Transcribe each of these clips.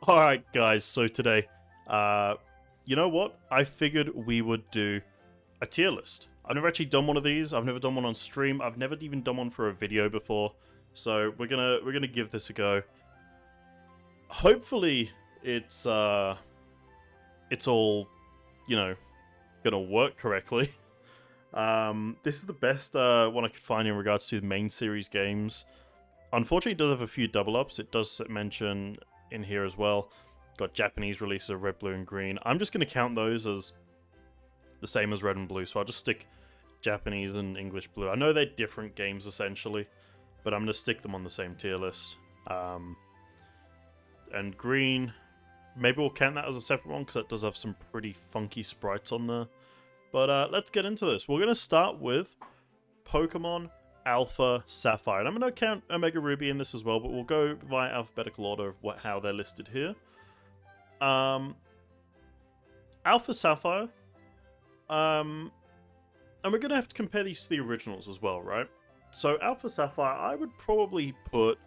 Alright guys, so today, you know what? I figured we would do a tier list. I've never actually done one of these. I've never done one on stream. I've never even done one for a video before. So we're gonna give this a go. Hopefully it's all, you know, gonna work correctly. This is the best one I could find in regards to the main series games. Unfortunately, it does have a few double ups. It does mention in here as well. Got Japanese releases of red, blue, and green. I'm just going to count those as the same as red and blue, so I'll just stick Japanese and English blue. I know they're different games essentially, but I'm going to stick them on the same tier list. And green, maybe we'll count that as a separate one because that does have some pretty funky sprites on there. But let's get into this. We're going to start with Pokemon Alpha Sapphire. And I'm going to count Omega Ruby in this as well, but we'll go via alphabetical order of how they're listed here. Alpha Sapphire. And we're going to have to compare these to the originals as well, right? So Alpha Sapphire, I would probably put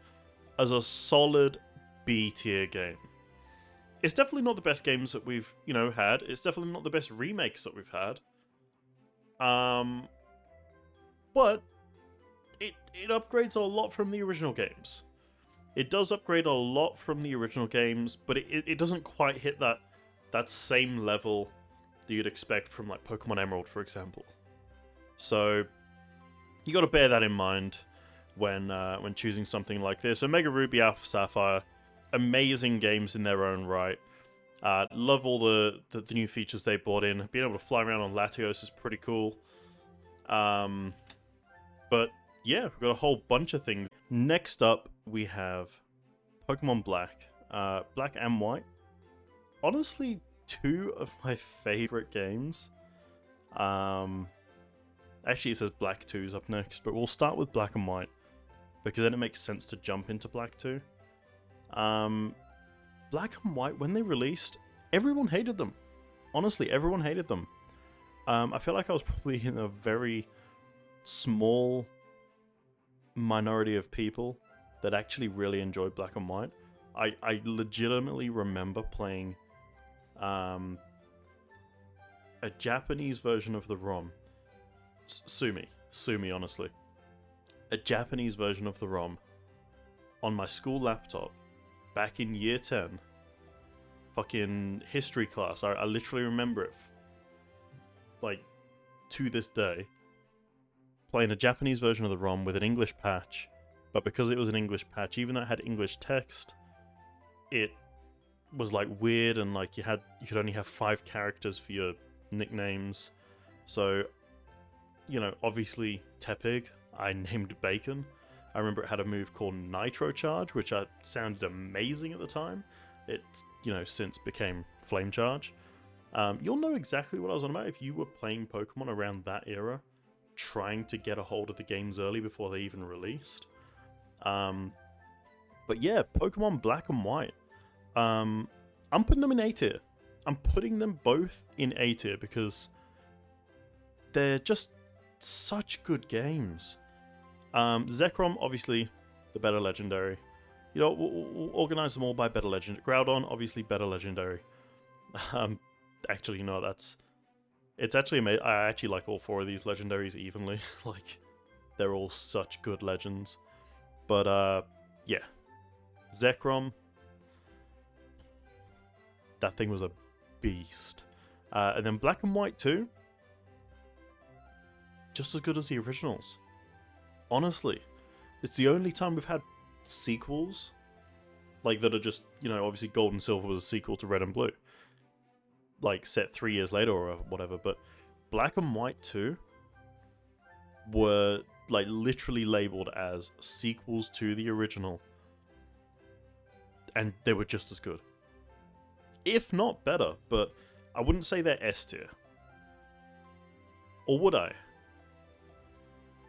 as a solid B tier game. It's definitely not the best games that we've, had. It's definitely not the best remakes that we've had. But it upgrades a lot from the original games. It does upgrade a lot from the original games, but it doesn't quite hit that same level that you'd expect from like Pokemon Emerald, for example. So you got to bear that in mind when choosing something like this. Omega Ruby, Alpha Sapphire, amazing games in their own right. Love all the new features they brought in. Being able to fly around on Latios is pretty cool. But yeah, we've got a whole bunch of things. Next up, we have Pokemon Black. Black and White. Honestly, two of my favorite games. Actually, it says Black 2 is up next, but we'll start with Black and White because then it makes sense to jump into Black 2. Black and White, when they released, everyone hated them. Honestly, everyone hated them. I feel like I was probably in a very small minority of people that actually really enjoyed Black and White. I legitimately remember playing a Japanese version of the ROM. Sue me, honestly. A Japanese version of the ROM on my school laptop back in year 10. Fucking history class. I literally remember it, like, to this day. Playing a Japanese version of the ROM with an English patch, but because it was an English patch, even though it had English text, it was like weird and like you could only have 5 characters for your nicknames. So, obviously Tepig, I named Bacon. I remember it had a move called Nitro Charge, which sounded amazing at the time. It, since became Flame Charge. You'll know exactly what I was on about if you were playing Pokemon around that era, trying to get a hold of the games early before they even released. But yeah, Pokemon Black and White. I'm putting them in A tier. I'm putting them both in A tier because they're just such good games. Zekrom, obviously, the better legendary. We'll organize them all by better legendary. Groudon, obviously, better legendary. Actually, no, it's actually amazing. I actually like all 4 of these legendaries evenly. Like, they're all such good legends. But, yeah. Zekrom. That thing was a beast. And then Black and White too. Just as good as the originals. Honestly. It's the only time we've had sequels. Like, that are just, obviously Gold and Silver was a sequel to Red and Blue. Like, set 3 years later or whatever. But Black and White 2 were, like, literally labeled as sequels to the original. And they were just as good. If not better, but I wouldn't say they're S tier. Or would I?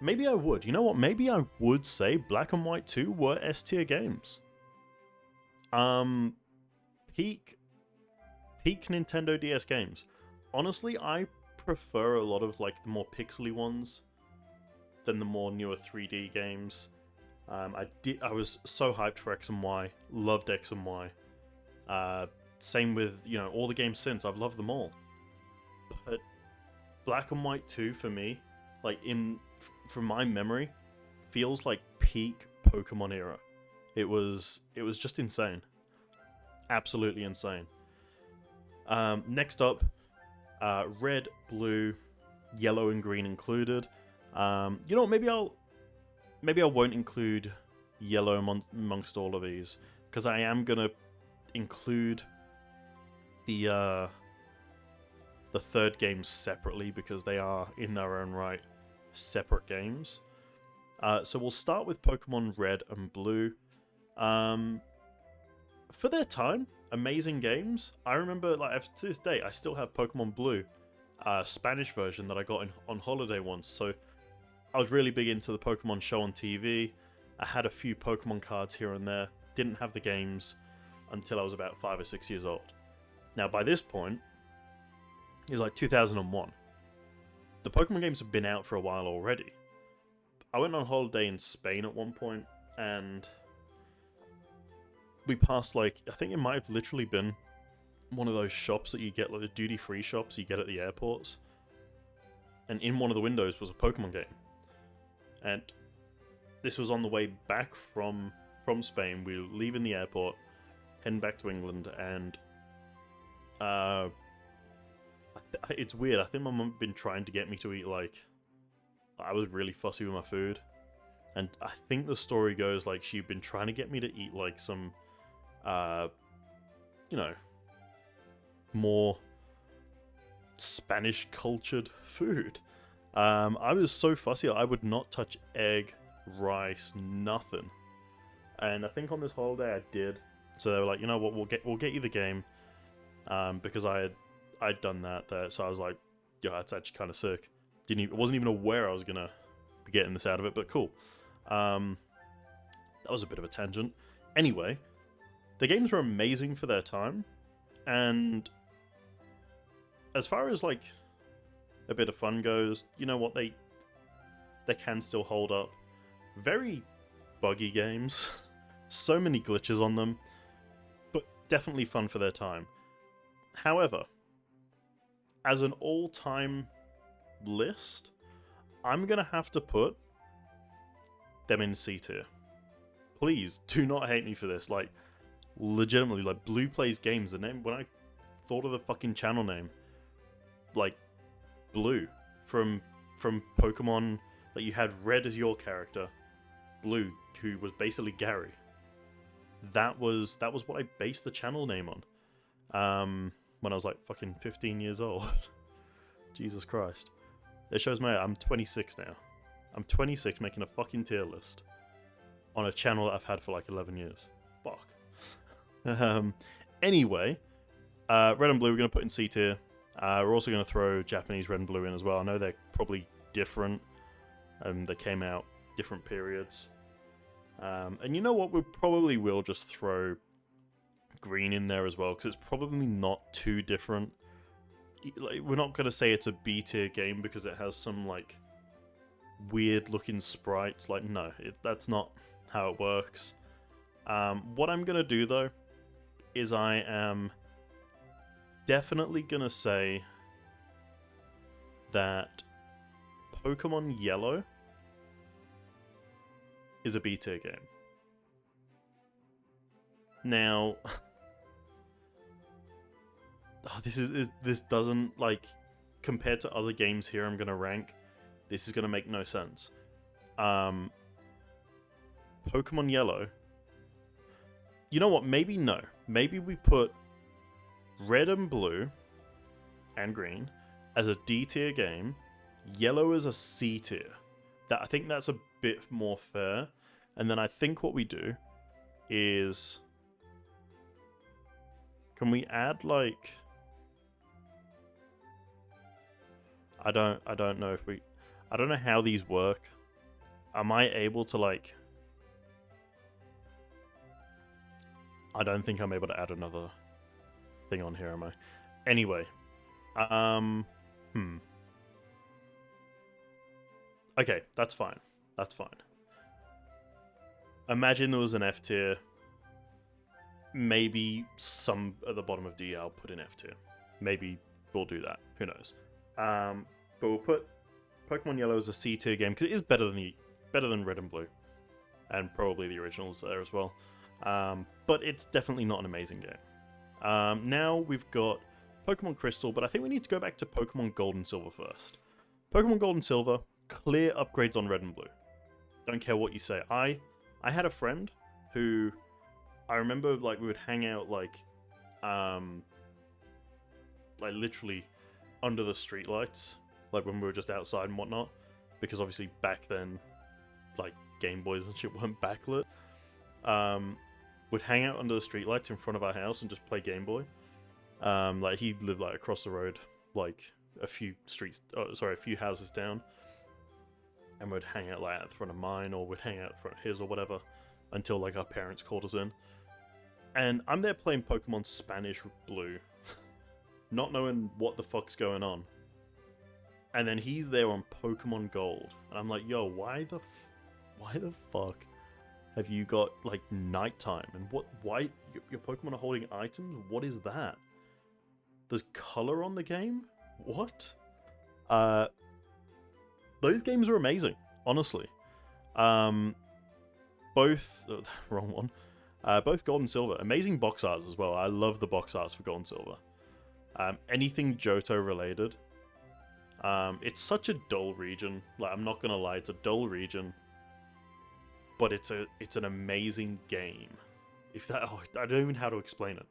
Maybe I would. You know what? Maybe I would say Black and White 2 were S tier games. Peak Nintendo DS games. Honestly, I prefer a lot of like the more pixely ones than the more newer 3D games. I was so hyped for X and Y. Loved X and Y. Same with, you know, all the games since. I've loved them all. But Black and White 2 for me, like from my memory, feels like peak Pokemon era. It was just insane. Absolutely insane. Next up, red, blue, yellow, and green included. You know, maybe I won't include yellow amongst all of these, because I am gonna include the third game separately, because they are in their own right separate games. So we'll start with Pokemon Red and Blue. For their time, amazing games. I remember, like, to this day, I still have Pokemon Blue, Spanish version that I got on holiday once. So I was really big into the Pokemon show on TV. I had a few Pokemon cards here and there. Didn't have the games until I was about 5 or 6 years old. Now, by this point, it was like 2001. The Pokemon games have been out for a while already. I went on holiday in Spain at one point, and we passed, like, I think it might have literally been one of those shops that you get, like the duty-free shops you get at the airports. And in one of the windows was a Pokemon game. And this was on the way back from Spain. We were leaving the airport, heading back to England, and it's weird. I think my mum had been trying to get me to eat, like, I was really fussy with my food. And I think the story goes, like, she'd been trying to get me to eat, like, some, you know, more Spanish cultured food. I was so fussy, I would not touch egg, rice, nothing. And I think on this holiday I did. So they were like, you know what, we'll get you the game, because I'd done that there. So I was like, yeah, that's actually kind of sick. Wasn't even aware I was gonna be getting this out of it, but cool. That was a bit of a tangent. Anyway, the games were amazing for their time, and as far as, like, a bit of fun goes, you know what, they can still hold up. Very buggy games, so many glitches on them, but definitely fun for their time. However, as an all-time list, I'm gonna have to put them in C tier. Please do not hate me for this. Like, legitimately, like, Blue Plays Games, the name, when I thought of the fucking channel name, like, Blue from Pokemon, like, you had Red as your character, Blue, who was basically Gary. That was what I based the channel name on. When I was like fucking 15 years old. Jesus Christ. It shows I'm 26 now. I'm 26 making a fucking tier list on a channel that I've had for like 11 years. Fuck. Anyway, Red and Blue we're going to put in C tier. We're also going to throw Japanese Red and Blue in as well. I know they're probably different. They came out different periods. And you know what? We probably will just throw Green in there as well, because it's probably not too different. Like, we're not going to say it's a B tier game because it has some, like, weird looking sprites. Like, no, that's not how it works. What I'm going to do, though, is I am definitely going to say that Pokemon Yellow is a B tier game. Now, this doesn't, like, compared to other games here I'm gonna rank, this is gonna make no sense. Pokemon Yellow, you know what, maybe no. Maybe we put Red and Blue and Green as a D tier game, Yellow as a C tier. I think that's a bit more fair. And then I think what we do is, can we add, like, I don't know if I don't know how these work. Am I able to, like, I don't think I'm able to add another thing on here, am I? Anyway, okay, that's fine. That's fine. Imagine there was an F tier. maybe some at the bottom of D I'll put in F tier. Maybe we'll do that. Who knows? But we'll put Pokemon Yellow as a C tier game because it is better than Red and Blue, and probably the originals there as well. But it's definitely not an amazing game. Now we've got Pokemon Crystal, but I think we need to go back to Pokemon Gold and Silver first. Pokemon Gold and Silver, clear upgrades on Red and Blue. Don't care what you say. I had a friend who I remember like we would hang out like literally under the streetlights, like when we were just outside and whatnot, because obviously back then, like Game Boys and shit weren't backlit. Would hang out under the streetlights in front of our house and just play Game Boy. Like he lived like across the road, like a few houses down, and we'd hang out like at the front of mine, or we'd hang out in front of his or whatever, until like our parents called us in. And I'm there playing Pokemon Spanish Blue, not knowing what the fuck's going on. And then he's there on Pokemon Gold, and I'm like, yo, why the fuck have you got like nighttime? And why your Pokemon are holding items? What is that? There's color on the game? What? Those games are amazing, honestly. Wrong one. Both Gold and Silver. Amazing box arts as well. I love the box arts for Gold and Silver. Anything Johto related. It's such a dull region. Like, I'm not gonna lie, it's a dull region. But it's an amazing game. I don't even know how to explain it.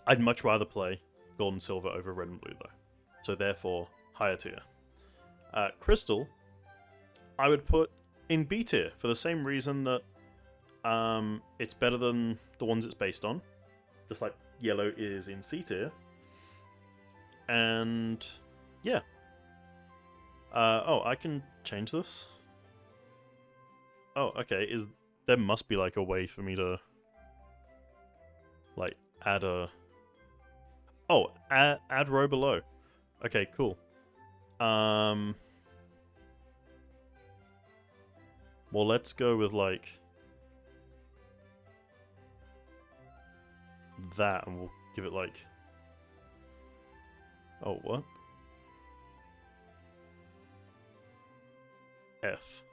I'd much rather play Gold and Silver over Red and Blue though. So therefore, higher tier. Crystal, I would put in B tier for the same reason that it's better than the ones it's based on. Just like Yellow is in C tier. And yeah. I can change this. Oh, okay. There must be like a way for me to like add a... Oh, add row below. Okay, cool. Well, let's go with like that, and we'll give it like... Oh, what? F.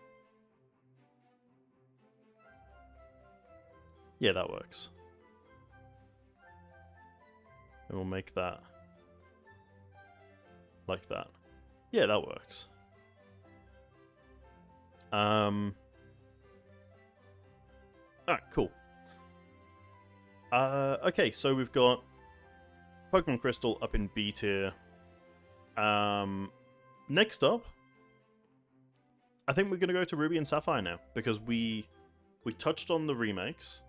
Yeah, that works. And we'll make that like that. Yeah, that works. Alright, cool. Okay, so we've got Pokemon Crystal up in B tier. Next up, I think we're gonna go to Ruby and Sapphire now, because we touched on the remakes.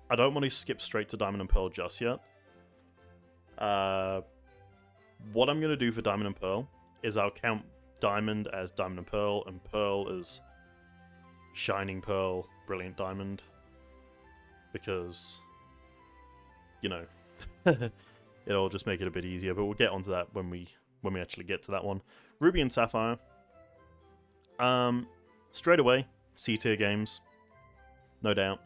I don't want to skip straight to Diamond and Pearl just yet. What I'm going to do for Diamond and Pearl is I'll count Diamond as Diamond and Pearl as Shining Pearl, Brilliant Diamond. Because, you know, it'll just make it a bit easier, but we'll get onto that when we actually get to that one. Ruby and Sapphire. Straight away, C tier games. No doubt.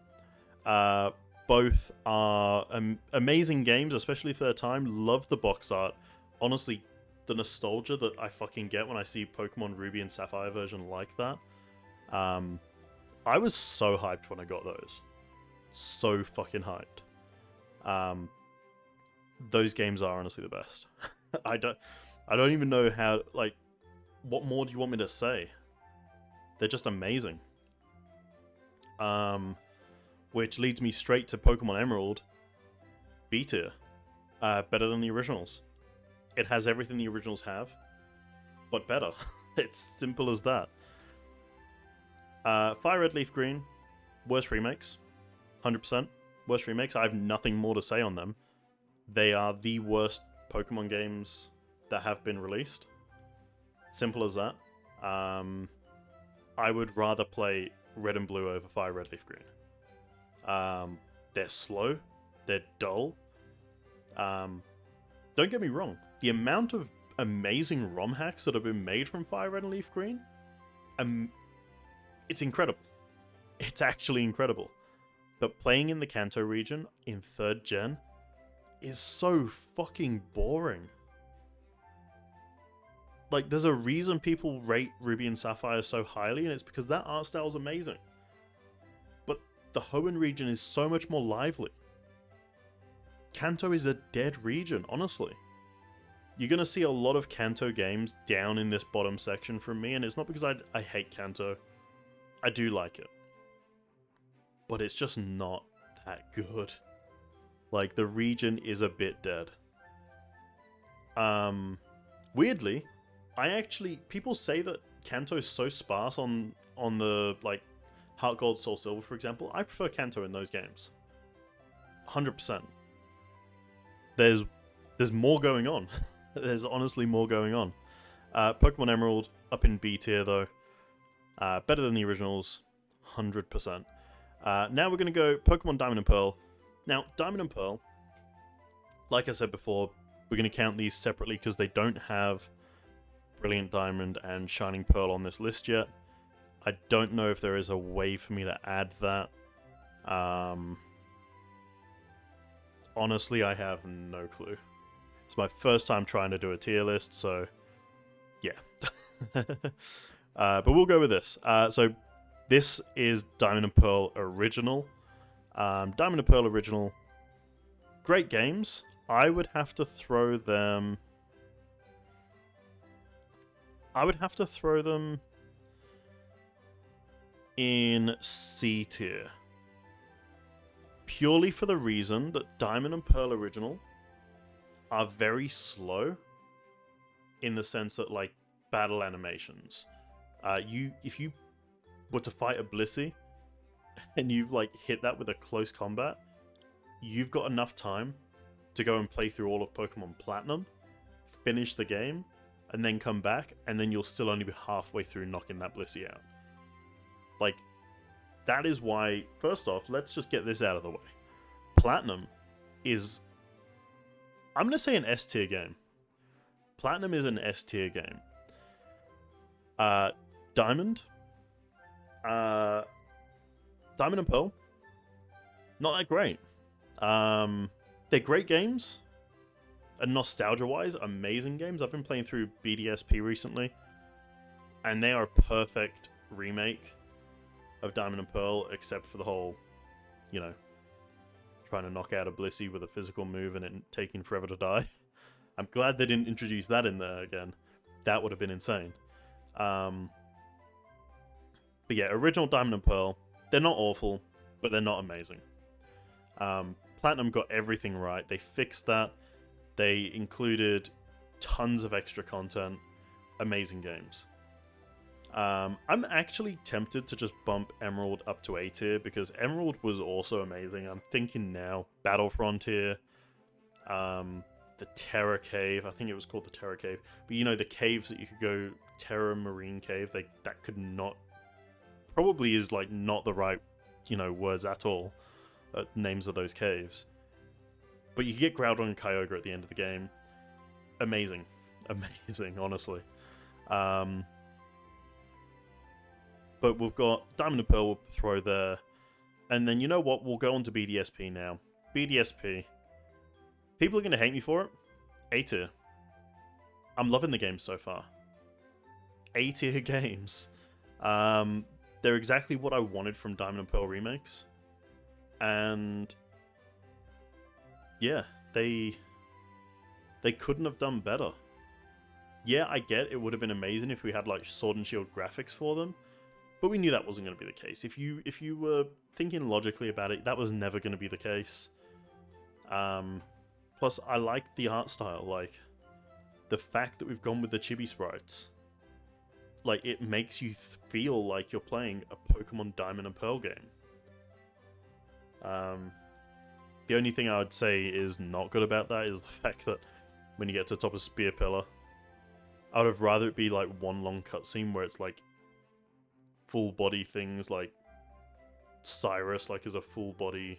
Both are amazing games, especially for their time. Love the box art. Honestly, the nostalgia that I fucking get when I see Pokemon Ruby and Sapphire version like that. I was so hyped when I got those. So fucking hyped. Those games are honestly the best. I don't even know how, like, what more do you want me to say? They're just amazing. Which leads me straight to Pokemon Emerald. B tier. Better than the originals. It has everything the originals have, but better. It's simple as that. Fire Red Leaf Green. Worst remakes. 100%. Worst remakes. I have nothing more to say on them. They are the worst Pokemon games that have been released. Simple as that. I would rather play Red and Blue over Fire Red Leaf Green. They're slow, they're dull. Don't get me wrong, the amount of amazing ROM hacks that have been made from Fire Red and Leaf Green, it's incredible. It's actually incredible. But playing in the Kanto region in 3rd gen is so fucking boring. Like, there's a reason people rate Ruby and Sapphire so highly, and it's because that art style is amazing. But the Hoenn region is so much more lively. Kanto is a dead region, honestly. You're going to see a lot of Kanto games down in this bottom section from me, and it's not because I hate Kanto. I do like it. But it's just not that good. Like, the region is a bit dead. Weirdly, people say that Kanto is so sparse on the, like, Heart Gold, Soul Silver, for example. I prefer Kanto in those games. 100%. There's more going on. There's honestly more going on. Pokemon Emerald, up in B tier, though. Better than the originals, 100%. Now we're going to go Pokemon Diamond and Pearl. Now, Diamond and Pearl, like I said before, we're going to count these separately because they don't have Brilliant Diamond and Shining Pearl on this list yet. I don't know if there is a way for me to add that. Honestly, I have no clue. It's my first time trying to do a tier list, so yeah. But we'll go with this. So this is Diamond and Pearl Original. Diamond and Pearl Original, great games. I would have to throw them in C tier. Purely for the reason that Diamond and Pearl Original are very slow in the sense that, like, battle animations. If you were to fight a Blissey and you've, like, hit that with a close combat, you've got enough time to go and play through all of Pokemon Platinum, finish the game, and then come back, and then you'll still only be halfway through knocking that Blissey out. Like, that is why, first off, let's just get this out of the way. Platinum is, I'm going to say, an S tier game. Platinum is an S tier game. Diamond and Pearl, not that great. They're great games. And nostalgia-wise, amazing games. I've been playing through BDSP recently, and they are a perfect remake of Diamond and Pearl, except for the whole, you know, trying to knock out a Blissey with a physical move and it taking forever to die. I'm glad they didn't introduce that in there again. That would have been insane. But yeah, original Diamond and Pearl, they're not awful, but they're not amazing. Platinum got everything right. They fixed that. They included tons of extra content. Amazing games. I'm actually tempted to just bump Emerald up to A tier because Emerald was also amazing. I'm thinking now Battle Frontier, the Terra Cave. I think it was called the Terra Cave. But you know, the caves that you could go, Terra Marine Cave, that could not, probably is like not the right, you know, words at all. Names of those caves. But you could get Groudon and Kyogre at the end of the game. Amazing. Amazing, honestly. But we've got Diamond and Pearl, we'll throw there. And then, you know what? We'll go on to BDSP now. BDSP. People are going to hate me for it. A tier. I'm loving the game so far. A tier games. They're exactly what I wanted from Diamond and Pearl remakes. And yeah, they couldn't have done better. Yeah, I get it would have been amazing if we had like Sword and Shield graphics for them, but we knew that wasn't going to be the case. If you were thinking logically about it, that was never going to be the case. Plus, I like the art style, like the fact that we've gone with the chibi sprites. Like, it makes you feel like you're playing a Pokemon Diamond and Pearl game. The only thing I would say is not good about that is the fact that when you get to the top of Spear Pillar, I would have rather it be like one long cutscene where it's like full body things, like Cyrus like is a full body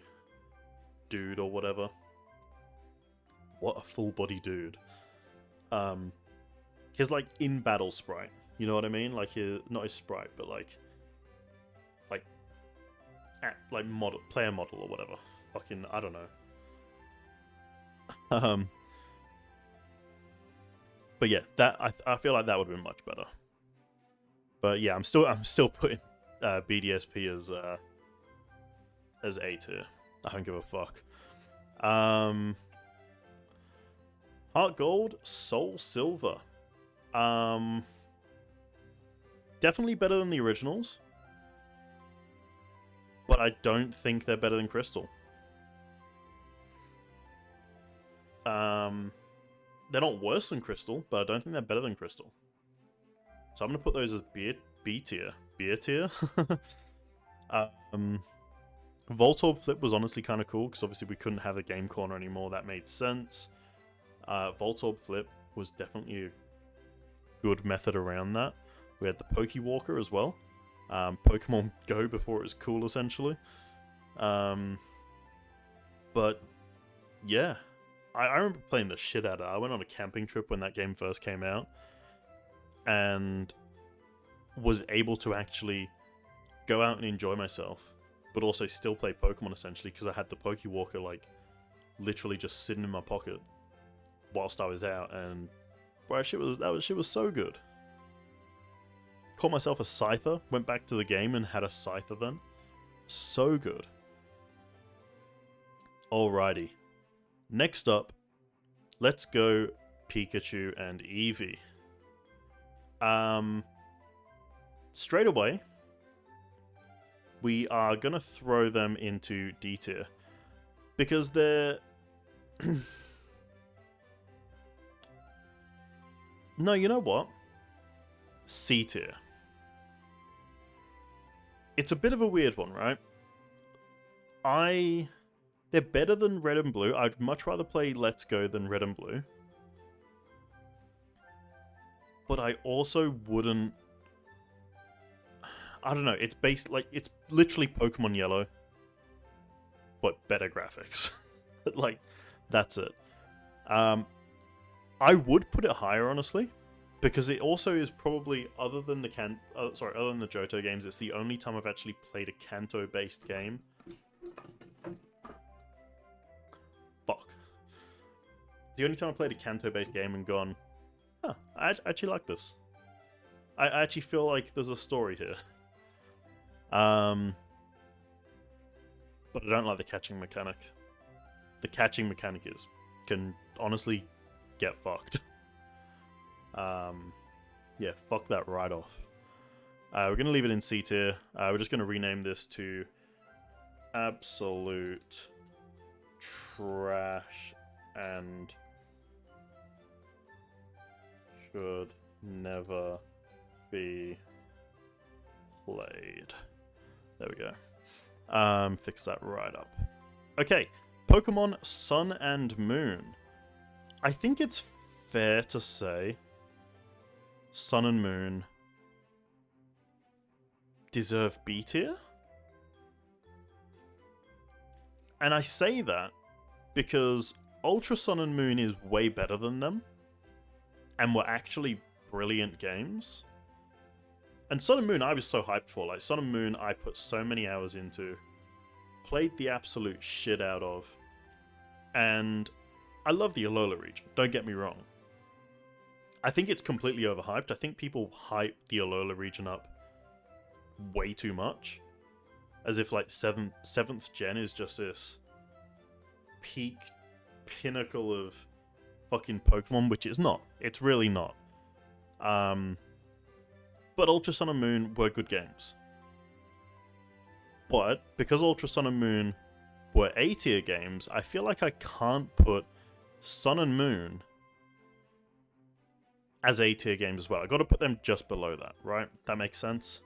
dude or whatever. What a full body dude. His like in battle sprite, you know what I mean? Like his, not his sprite, but like like player model or whatever. Fucking, I don't know. But yeah, that I feel like that would have been much better. But yeah, I'm still putting BDSP as A tier. I don't give a fuck. Heart Gold, Soul Silver. Definitely better than the originals, but I don't think they're better than Crystal. They're not worse than Crystal, but I don't think they're better than Crystal. So I'm gonna put those as B tier. B tier. Voltorb Flip was honestly kind of cool because obviously we couldn't have a game corner anymore. That made sense. Voltorb Flip was definitely a good method around that. We had the Pokewalker as well. Pokemon Go before it was cool, essentially. But yeah, I remember playing the shit out of it. I went on a camping trip when that game first came out and was able to actually go out and enjoy myself, but also still play Pokemon essentially because I had the Pokewalker like literally just sitting in my pocket whilst I was out, and bro, shit was so good. Caught myself a Scyther, went back to the game and had a Scyther then. So good. Alrighty. Next up, let's go Pikachu and Evie. Straight away, we are gonna throw them into D tier because they're no, you know what? C tier. It's a bit of a weird one, right? They're better than Red and Blue. I'd much rather play Let's Go than Red and Blue. But I also wouldn't... I don't know, it's literally Pokemon Yellow, but better graphics. Like, that's it. I would put it higher, honestly, because it also is probably, other than the Johto games, it's the only time I've actually played a Kanto-based game. Fuck. The only time I played a Kanto-based game and gone, huh, I actually like this. I actually feel like there's a story here. But I don't like the catching mechanic. The catching mechanic can honestly get fucked. Yeah, fuck that right off. We're gonna leave it in C tier. We're just gonna rename this to Absolute Trash and should never be played. There we go. Fix that right up. Okay, Pokemon Sun and Moon. I think it's fair to say Sun and Moon deserve B tier? And I say that because Ultra Sun and Moon is way better than them and were actually brilliant games. And Sun and Moon I was so hyped for. Like, Sun and Moon I put so many hours into, played the absolute shit out of, and I love the Alola region, don't get me wrong. I think it's completely overhyped. I think people hype the Alola region up way too much. As if, like, 7th gen is just this peak pinnacle of fucking Pokemon, which it's not. It's really not. But Ultra Sun and Moon were good games. But because Ultra Sun and Moon were A tier games, I feel like I can't put Sun and Moon as A tier games as well. I got to put them just below that, right? That makes sense.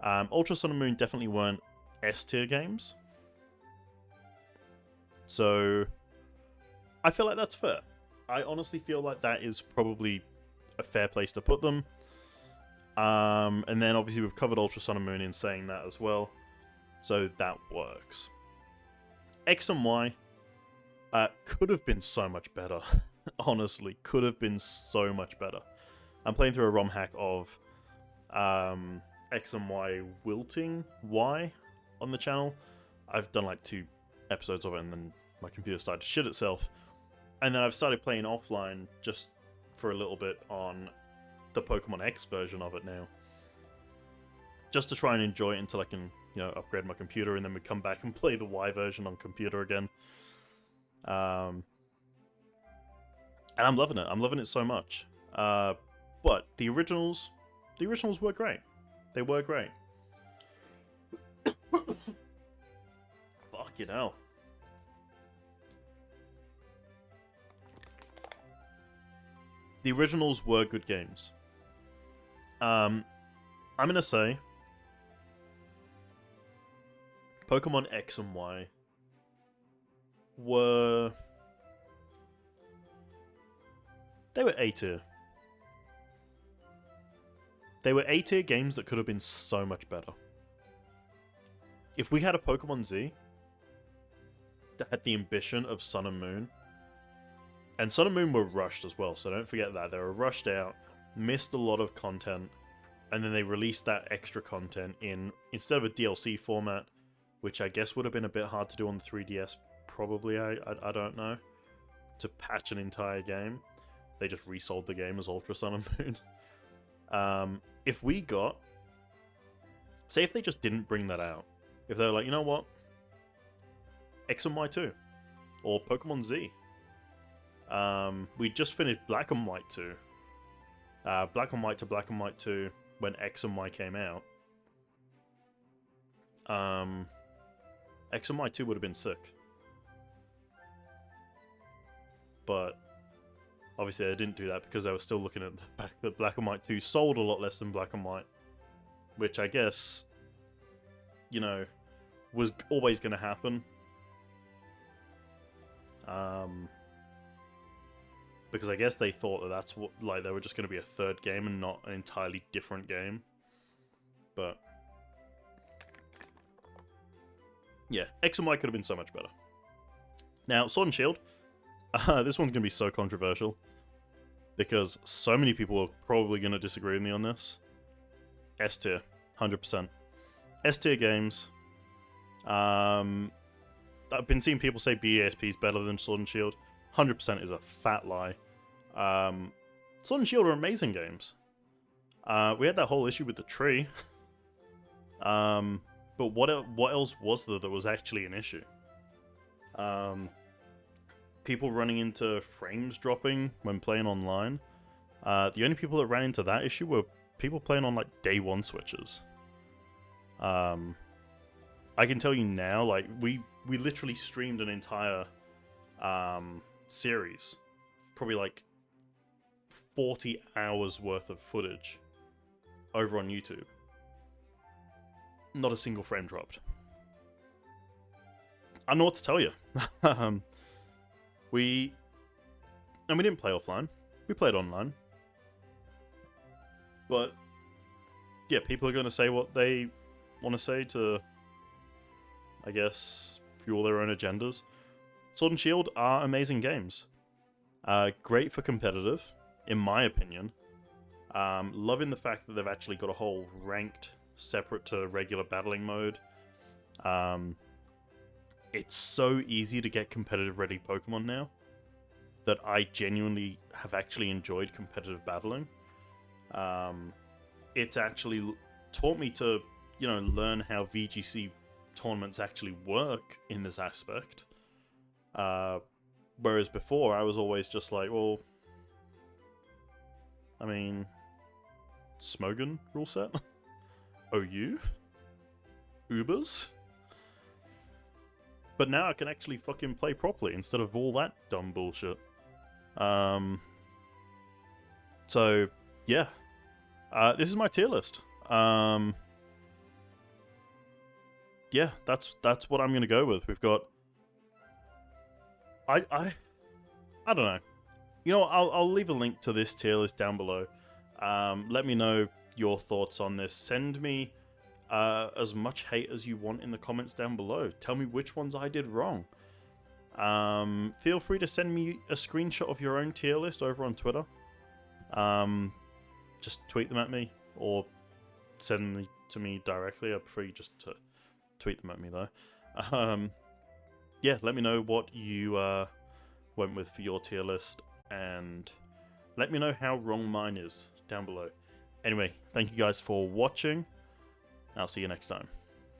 Ultra Sun and Moon definitely weren't S tier games. So I feel like that's fair. I honestly feel like that is probably a fair place to put them. And then obviously we've covered Ultra Sun and Moon in saying that as well. So that works. X and Y could have been so much better. Honestly, could have been so much better. I'm playing through a ROM hack of X and Y wilting Y. on the channel. I've done like 2 episodes of it, and then my computer started to shit itself. And then I've started playing offline just for a little bit on the Pokemon X version of it now. Just to try and enjoy it until I can, you know, upgrade my computer, and then we come back and play the Y version on computer again. And I'm loving it. I'm loving it so much. But the originals were great. They were great. Fucking hell. The originals were good games. I'm gonna say Pokemon X and Y were... They were A tier. They were A tier games that could have been so much better. If we had a Pokemon Z that had the ambition of Sun and Moon, and Sun and Moon were rushed as well, so don't forget that. They were rushed out, missed a lot of content, and then they released that extra content in, instead of a DLC format, which I guess would have been a bit hard to do on the 3DS, probably, I don't know, to patch an entire game. They just resold the game as Ultra Sun and Moon. If we got... Say if they just didn't bring that out. If they were like, you know what? X and Y 2. Or Pokemon Z. We just finished Black and White 2. Black and White to Black and White 2 when X and Y came out. X and Y 2 would have been sick. But obviously they didn't do that because they were still looking at the fact that Black and White 2 sold a lot less than Black and White. Which I guess, you know, was always going to happen. Because I guess they thought that that's what, like, they were just going to be a third game and not an entirely different game. But yeah, X and Y could have been so much better. Now, Sword and Shield. This one's going to be so controversial. Because so many people are probably going to disagree with me on this. S tier. 100%. S tier games. I've been seeing people say BASP is better than Sword and Shield. 100% is a fat lie. Sword and Shield are amazing games. We had that whole issue with the tree. But what else was there that was actually an issue? People running into frames dropping when playing online. The only people that ran into that issue were people playing on like day 1 switches. I can tell you now, like we literally streamed an entire series, probably like 40 hours worth of footage over on YouTube. Not a single frame dropped. I don't know what to tell you. We didn't play offline. We played online. But yeah, people are going to say what they want to say to, I guess, fuel their own agendas. Sword and Shield are amazing games. Great for competitive, in my opinion. Loving the fact that they've actually got a whole ranked, separate to regular battling mode. It's so easy to get competitive ready Pokemon now that I genuinely have actually enjoyed competitive battling. It's actually taught me to, you know, learn how VGC tournaments actually work in this aspect. Whereas before, I was always just like, well, I mean, Smogon rule set? OU? Ubers? But now I can actually fucking play properly instead of all that dumb bullshit. So, yeah. This is my tier list. Yeah, that's what I'm gonna go with. We've got... I don't know. You know, I'll leave a link to this tier list down below. Let me know your thoughts on this. Send me as much hate as you want in the comments down below. Tell me which ones I did wrong. Feel free to send me a screenshot of your own tier list over on Twitter. Just tweet them at me or send them to me directly. I prefer you just to tweet them at me though. Yeah, let me know what you went with for your tier list, and let me know how wrong mine is down below. Anyway, thank you guys for watching. I'll see you next time.